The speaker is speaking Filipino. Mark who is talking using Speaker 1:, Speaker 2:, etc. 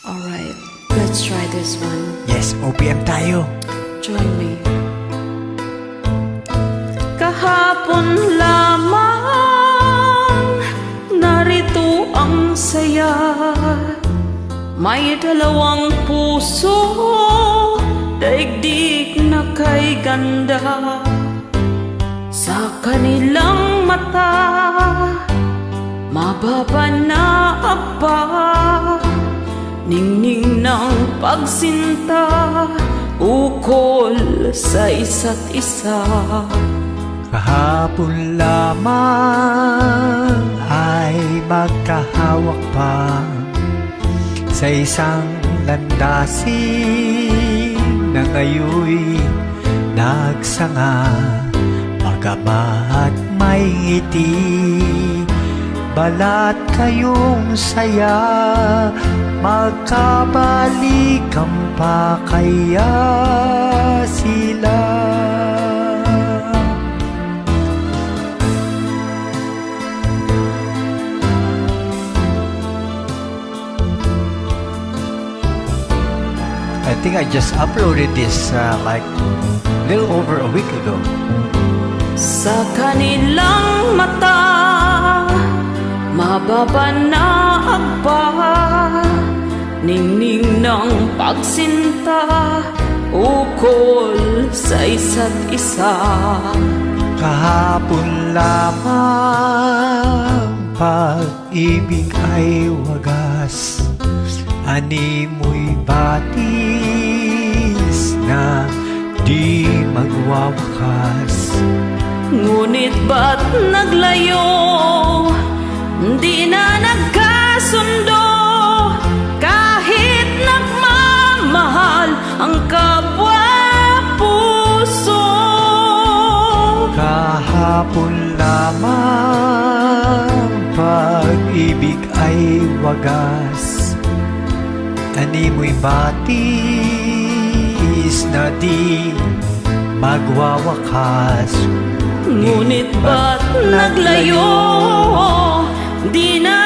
Speaker 1: Alright, let's try this one.
Speaker 2: Yes, OPM tayo.
Speaker 1: Join me. Kahapon lamang narito ang saya. May dalawang puso, daigdig na kay ganda. Sa kanilang mata, mababa na aba, ningning ng pagsinta, ukol sa isa't isa.
Speaker 2: Kahapon lamang ay magkahawak pa sa isang landasin na ngayoy nagsanga, magama't may ngiti, balat kayong saya, magkabalikan pa kaya sila. I think I just uploaded this like a little over a week ago.
Speaker 1: Sa kanilang mata, mababa na aba, ningning ng pagsinta, ukol sa isa't isa.
Speaker 2: Kahapon lamang pag-ibig ay wagas, animoy batis na di magwawakas.
Speaker 1: Ngunit ba't naglayo, di na nagkasundo, kahit nagmamahal ang kapwa puso.
Speaker 2: Kahapon lamang pag-ibig ay wagas, animoy batis na di magwawakas.
Speaker 1: Ngunit ba't naglayo, di na